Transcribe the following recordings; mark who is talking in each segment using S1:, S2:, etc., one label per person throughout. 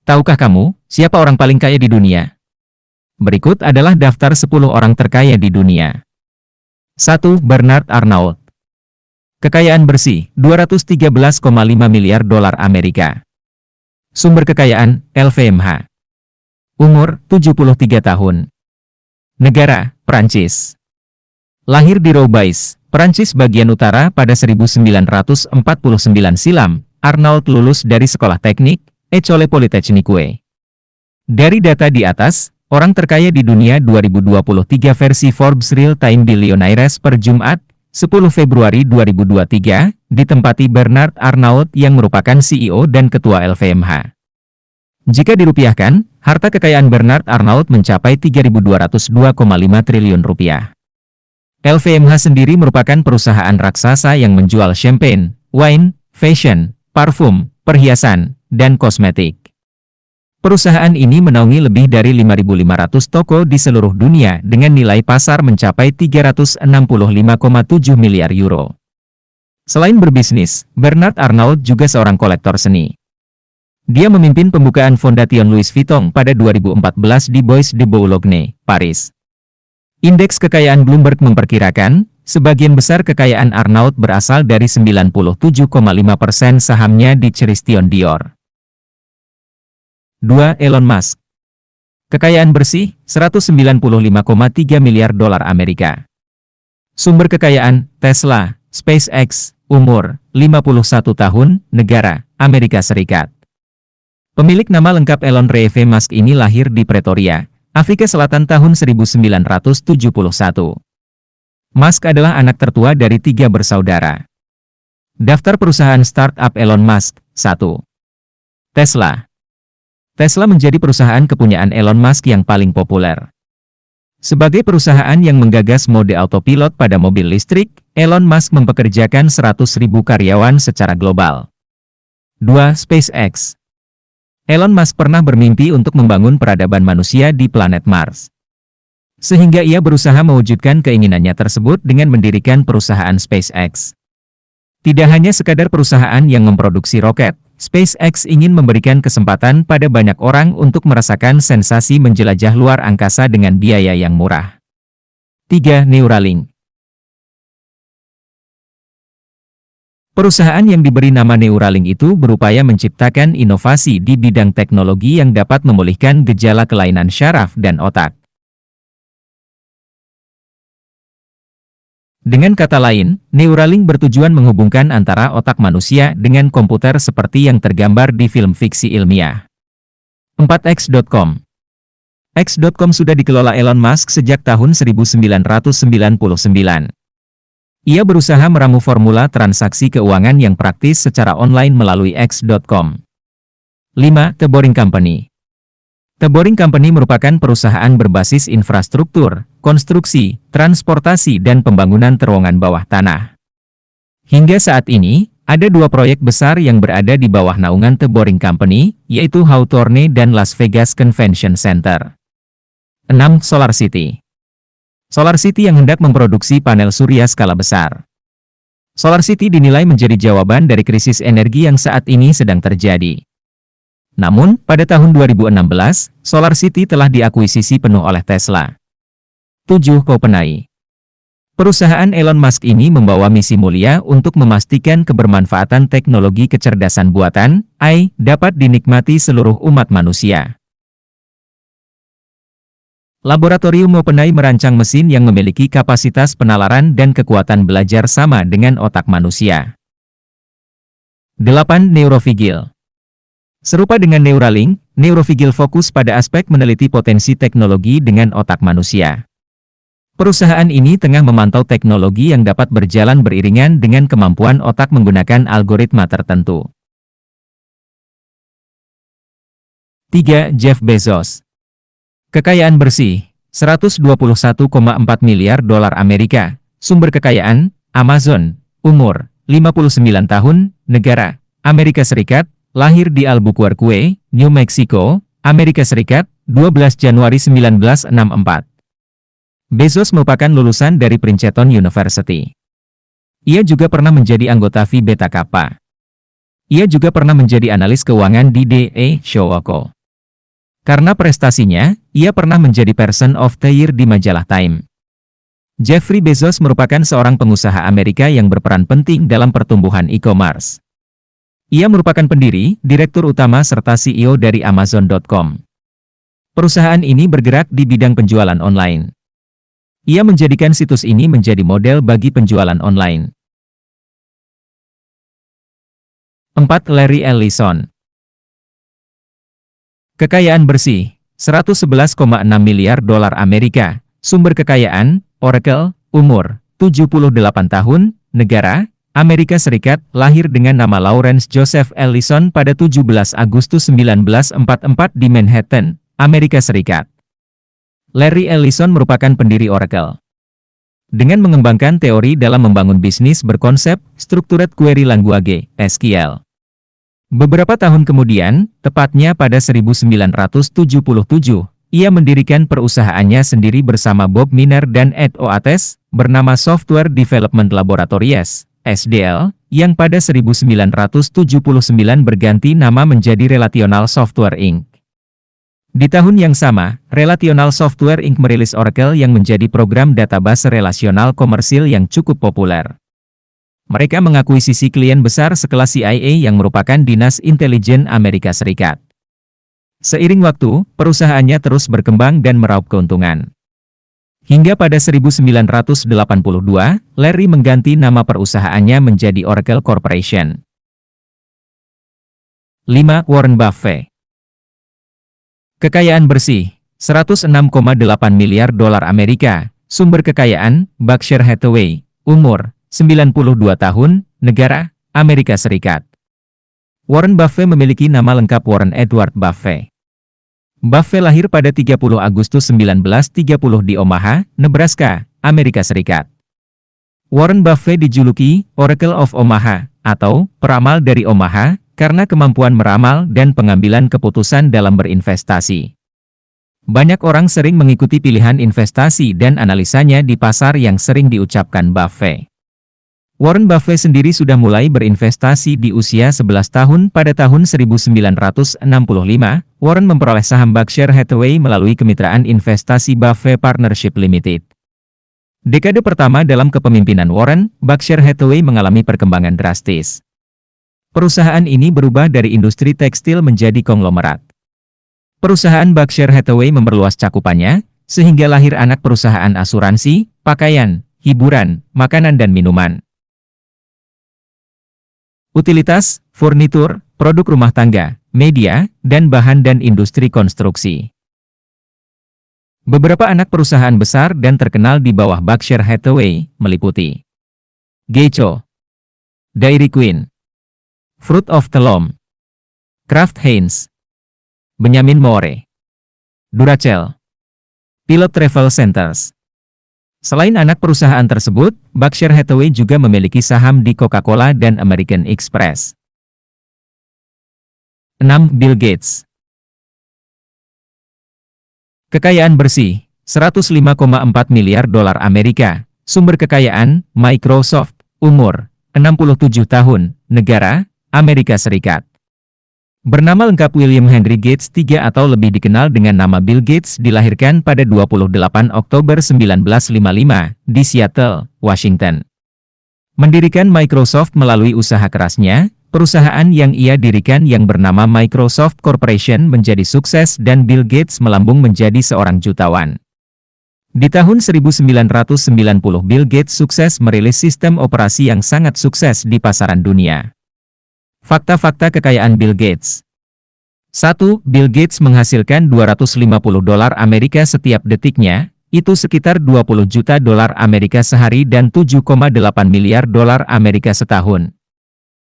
S1: Tahukah kamu, siapa orang paling kaya di dunia? Berikut adalah daftar 10 orang terkaya di dunia. 1. Bernard Arnault. Kekayaan bersih, 213,5 miliar dolar Amerika. Sumber kekayaan, LVMH. Umur, 73 tahun. Negara, Prancis. Lahir di Roubaix, Prancis bagian utara pada 1949 silam, Arnault lulus dari sekolah teknik, École Polytechnique. Dari data di atas, orang terkaya di dunia 2023 versi Forbes Real Time Billionaires per Jumat, 10 Februari 2023, ditempati Bernard Arnault yang merupakan CEO dan Ketua LVMH. Jika dirupiahkan, harta kekayaan Bernard Arnault mencapai 3.202,5 triliun rupiah. LVMH sendiri merupakan perusahaan raksasa yang menjual champagne, wine, fashion, parfum, perhiasan, dan kosmetik. Perusahaan ini menaungi lebih dari 5.500 toko di seluruh dunia dengan nilai pasar mencapai 365,7 miliar euro. Selain berbisnis, Bernard Arnault juga seorang kolektor seni. Dia memimpin pembukaan Fondation Louis Vuitton pada 2014 di Bois de Boulogne, Paris. Indeks kekayaan Bloomberg memperkirakan, sebagian besar kekayaan Arnault berasal dari 97,5% sahamnya di Christian Dior. 2. Elon Musk. Kekayaan bersih, 195,3 miliar dolar Amerika. Sumber kekayaan, Tesla, SpaceX, umur, 51 tahun, negara, Amerika Serikat. Pemilik nama lengkap Elon Reeve Musk ini lahir di Pretoria, Afrika Selatan tahun 1971. Musk adalah anak tertua dari 3 bersaudara. Daftar perusahaan startup Elon Musk, 1. Tesla. Tesla menjadi perusahaan kepunyaan Elon Musk yang paling populer. Sebagai perusahaan yang menggagas mode autopilot pada mobil listrik, Elon Musk mempekerjakan 100.000 karyawan secara global. 2. SpaceX. Elon Musk pernah bermimpi untuk membangun peradaban manusia di planet Mars. Sehingga ia berusaha mewujudkan keinginannya tersebut dengan mendirikan perusahaan SpaceX. Tidak hanya sekadar perusahaan yang memproduksi roket, SpaceX ingin memberikan kesempatan pada banyak orang untuk merasakan sensasi menjelajah luar angkasa dengan biaya yang murah. 3. Neuralink. Perusahaan yang diberi nama Neuralink itu berupaya menciptakan inovasi di bidang teknologi yang dapat memulihkan gejala kelainan syaraf dan otak. Dengan kata lain, Neuralink bertujuan menghubungkan antara otak manusia dengan komputer seperti yang tergambar di film fiksi ilmiah. 4x.com. X.com sudah dikelola Elon Musk sejak tahun 1999. Ia berusaha meramu formula transaksi keuangan yang praktis secara online melalui X.com. 5. The Boring Company. The Boring Company merupakan perusahaan berbasis infrastruktur, konstruksi, transportasi dan pembangunan terowongan bawah tanah. Hingga saat ini, ada 2 proyek besar yang berada di bawah naungan The Boring Company, yaitu Hawthorne dan Las Vegas Convention Center. 6. Solar City. Solar City yang hendak memproduksi panel surya skala besar. Solar City dinilai menjadi jawaban dari krisis energi yang saat ini sedang terjadi. Namun, pada tahun 2016, Solar City telah diakuisisi penuh oleh Tesla. 7. OpenAI. Perusahaan Elon Musk ini membawa misi mulia untuk memastikan kebermanfaatan teknologi kecerdasan buatan, AI, dapat dinikmati seluruh umat manusia. Laboratorium OpenAI merancang mesin yang memiliki kapasitas penalaran dan kekuatan belajar sama dengan otak manusia. 8. Neurovigil. Serupa dengan Neuralink, Neurovigil fokus pada aspek meneliti potensi teknologi dengan otak manusia. Perusahaan ini tengah memantau teknologi yang dapat berjalan beriringan dengan kemampuan otak menggunakan algoritma tertentu. 3. Jeff Bezos. Kekayaan bersih, 121,4 miliar dolar Amerika. Sumber kekayaan, Amazon. Umur, 59 tahun, negara, Amerika Serikat. Lahir di Albuquerque, New Mexico, Amerika Serikat, 12 Januari 1964. Bezos merupakan lulusan dari Princeton University. Ia juga pernah menjadi anggota Phi Beta Kappa. Ia juga pernah menjadi analis keuangan di D.E. Shaw Co. Karena prestasinya, ia pernah menjadi Person of the Year di majalah Time. Jeffrey Bezos merupakan seorang pengusaha Amerika yang berperan penting dalam pertumbuhan e-commerce. Ia merupakan pendiri, direktur utama serta CEO dari Amazon.com. Perusahaan ini bergerak di bidang penjualan online. Ia menjadikan situs ini menjadi model bagi penjualan online. 4. Larry Ellison. Kekayaan bersih, 111,6 miliar dolar Amerika. Sumber kekayaan, Oracle, umur, 78 tahun, negara, Amerika Serikat, lahir dengan nama Lawrence Joseph Ellison pada 17 Agustus 1944 di Manhattan, Amerika Serikat. Larry Ellison merupakan pendiri Oracle. Dengan mengembangkan teori dalam membangun bisnis berkonsep Structured Query Language, SQL. Beberapa tahun kemudian, tepatnya pada 1977, ia mendirikan perusahaannya sendiri bersama Bob Miner dan Ed Oates, bernama Software Development Laboratories, SDL, yang pada 1979 berganti nama menjadi Relational Software Inc. Di tahun yang sama, Relational Software Inc. merilis Oracle yang menjadi program database relasional komersil yang cukup populer. Mereka mengakuisisi klien besar sekelas CIA yang merupakan Dinas Intelijen Amerika Serikat. Seiring waktu, perusahaannya terus berkembang dan meraup keuntungan. Hingga pada 1982, Larry mengganti nama perusahaannya menjadi Oracle Corporation. 5. Warren Buffett. Kekayaan bersih, 106,8 miliar dolar Amerika. Sumber kekayaan, Berkshire Hathaway. Umur, 92 tahun, negara, Amerika Serikat. Warren Buffett memiliki nama lengkap Warren Edward Buffett. Buffett lahir pada 30 Agustus 1930 di Omaha, Nebraska, Amerika Serikat. Warren Buffett dijuluki Oracle of Omaha, atau peramal dari Omaha, karena kemampuan meramal dan pengambilan keputusan dalam berinvestasi. Banyak orang sering mengikuti pilihan investasi dan analisanya di pasar yang sering diucapkan Buffett. Warren Buffett sendiri sudah mulai berinvestasi di usia 11 tahun pada tahun 1965. Warren memperoleh saham Berkshire Hathaway melalui kemitraan investasi Buffett Partnership Limited. Dekade pertama dalam kepemimpinan Warren, Berkshire Hathaway mengalami perkembangan drastis. Perusahaan ini berubah dari industri tekstil menjadi konglomerat. Perusahaan Berkshire Hathaway memperluas cakupannya, sehingga lahir anak perusahaan asuransi, pakaian, hiburan, makanan dan minuman. Utilitas, furnitur, produk rumah tangga, media, dan bahan dan industri konstruksi. Beberapa anak perusahaan besar dan terkenal di bawah Berkshire Hathaway meliputi Geico, Dairy Queen, Fruit of the Loom, Kraft Heinz, Benjamin Moore, Duracell, Pilot Travel Centers. Selain anak perusahaan tersebut, Berkshire Hathaway juga memiliki saham di Coca-Cola dan American Express. 6. Bill Gates. Kekayaan bersih, 105,4 miliar dolar Amerika. Sumber kekayaan, Microsoft. Umur, 67 tahun. Negara, Amerika Serikat. Bernama lengkap William Henry Gates III atau lebih dikenal dengan nama Bill Gates, dilahirkan pada 28 Oktober 1955 di Seattle, Washington. Mendirikan Microsoft melalui usaha kerasnya, perusahaan yang ia dirikan yang bernama Microsoft Corporation menjadi sukses dan Bill Gates melambung menjadi seorang jutawan. Di tahun 1990 Bill Gates sukses merilis sistem operasi yang sangat sukses di pasaran dunia. Fakta-fakta kekayaan Bill Gates. 1. Bill Gates menghasilkan 250 dolar Amerika setiap detiknya, itu sekitar 20 juta dolar Amerika sehari dan 7,8 miliar dolar Amerika setahun.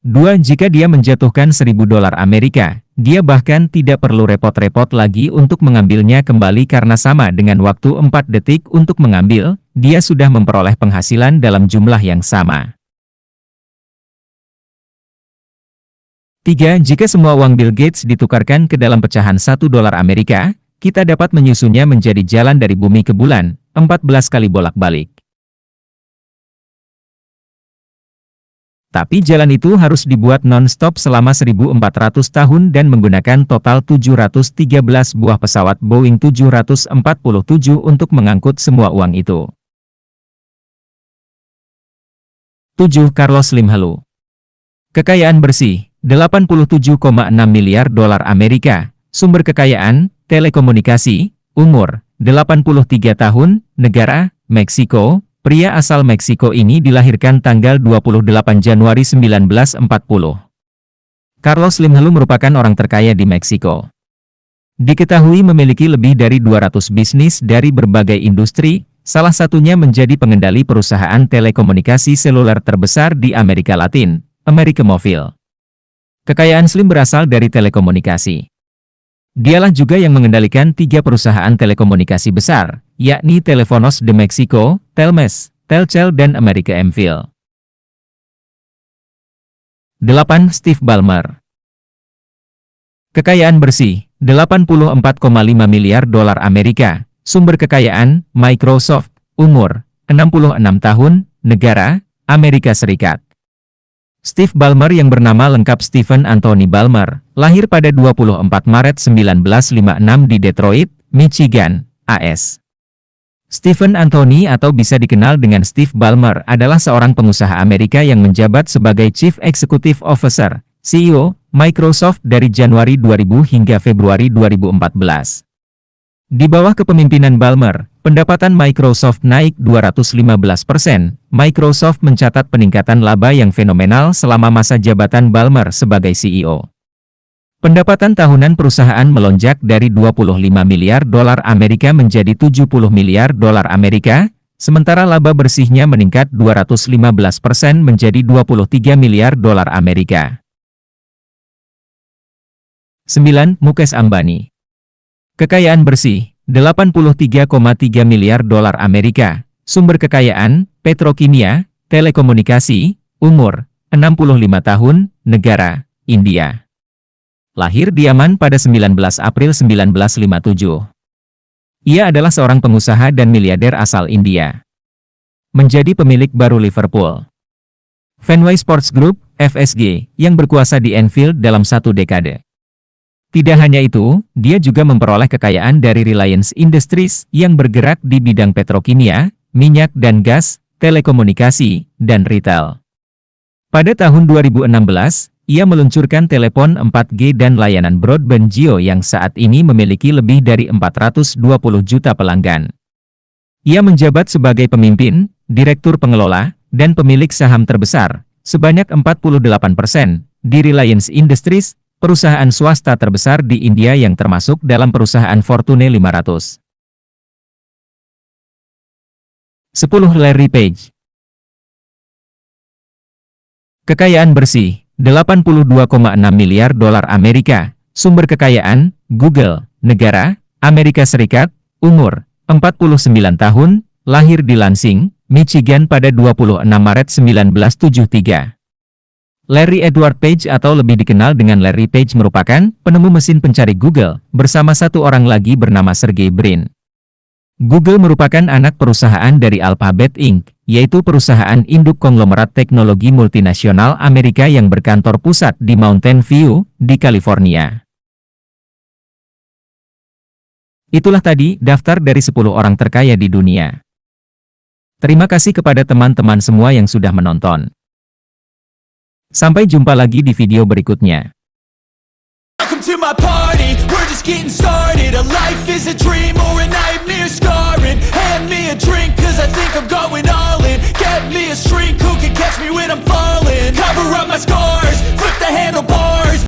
S1: 2. Jika dia menjatuhkan 1.000 dolar Amerika, dia bahkan tidak perlu repot-repot lagi untuk mengambilnya kembali karena sama dengan waktu 4 detik untuk mengambil, dia sudah memperoleh penghasilan dalam jumlah yang sama. 3. Jika semua uang Bill Gates ditukarkan ke dalam pecahan 1 dolar Amerika, kita dapat menyusunnya menjadi jalan dari bumi ke bulan, 14 kali bolak-balik. Tapi jalan itu harus dibuat non-stop selama 1.400 tahun dan menggunakan total 713 buah pesawat Boeing 747 untuk mengangkut semua uang itu. 7. Carlos Slim Halo. Kekayaan bersih, 87,6 miliar dolar Amerika. Sumber kekayaan, telekomunikasi. Umur, 83 tahun. Negara, Meksiko. Pria asal Meksiko ini dilahirkan tanggal 28 Januari 1940. Carlos Slim Halo merupakan orang terkaya di Meksiko. Diketahui memiliki lebih dari 200 bisnis dari berbagai industri, salah satunya menjadi pengendali perusahaan telekomunikasi seluler terbesar di Amerika Latin, América Móvil. Kekayaan Slim berasal dari telekomunikasi. Dialah juga yang mengendalikan 3 perusahaan telekomunikasi besar, yakni Telefonos de Mexico, Telmes, Telcel dan América Móvil. 8. Steve Ballmer. Kekayaan bersih, 84,5 miliar dolar Amerika. Sumber kekayaan, Microsoft. Umur, 66 tahun. Negara, Amerika Serikat. Steve Ballmer yang bernama lengkap Stephen Anthony Ballmer, lahir pada 24 Maret 1956 di Detroit, Michigan, AS. Stephen Anthony atau bisa dikenal dengan Steve Ballmer adalah seorang pengusaha Amerika yang menjabat sebagai Chief Executive Officer, CEO, Microsoft dari Januari 2000 hingga Februari 2014. Di bawah kepemimpinan Ballmer, pendapatan Microsoft naik 215%. Microsoft mencatat peningkatan laba yang fenomenal selama masa jabatan Ballmer sebagai CEO. Pendapatan tahunan perusahaan melonjak dari 25 miliar dolar Amerika menjadi 70 miliar dolar Amerika, sementara laba bersihnya meningkat 215% menjadi 23 miliar dolar Amerika. 9. Mukesh Ambani. Kekayaan bersih, 83,3 miliar dolar Amerika. Sumber kekayaan, petrokimia, telekomunikasi. Umur, 65 tahun. Negara, India. Lahir di Yaman pada 19 April 1957. Ia adalah seorang pengusaha dan miliarder asal India. Menjadi pemilik baru Liverpool Fenway Sports Group, FSG, yang berkuasa di Anfield dalam 1 dekade. Tidak hanya itu, dia juga memperoleh kekayaan dari Reliance Industries yang bergerak di bidang petrokimia, minyak dan gas, telekomunikasi, dan retail. Pada tahun 2016, ia meluncurkan telepon 4G dan layanan broadband Jio yang saat ini memiliki lebih dari 420 juta pelanggan. Ia menjabat sebagai pemimpin, direktur pengelola, dan pemilik saham terbesar, sebanyak 48%, di Reliance Industries, perusahaan swasta terbesar di India yang termasuk dalam perusahaan Fortune 500. 10. Larry Page. Kekayaan bersih, 82,6 miliar dolar Amerika. Sumber kekayaan, Google. Negara, Amerika Serikat. Umur, 49 tahun. Lahir di Lansing, Michigan pada 26 Maret 1973. Larry Edward Page atau lebih dikenal dengan Larry Page merupakan penemu mesin pencari Google, bersama satu orang lagi bernama Sergey Brin. Google merupakan anak perusahaan dari Alphabet Inc., yaitu perusahaan induk konglomerat teknologi multinasional Amerika yang berkantor pusat di Mountain View, di California. Itulah tadi daftar dari 10 orang terkaya di dunia. Terima kasih kepada teman-teman semua yang sudah menonton. Sampai jumpa lagi di video berikutnya. Welcome to my party, we're just getting started. A life is a dream or a nightmare scarring. Hand me a drink cause I think I'm going all in. Get me a shrink who can catch me when I'm falling. Cover up my scars, flip the handlebars.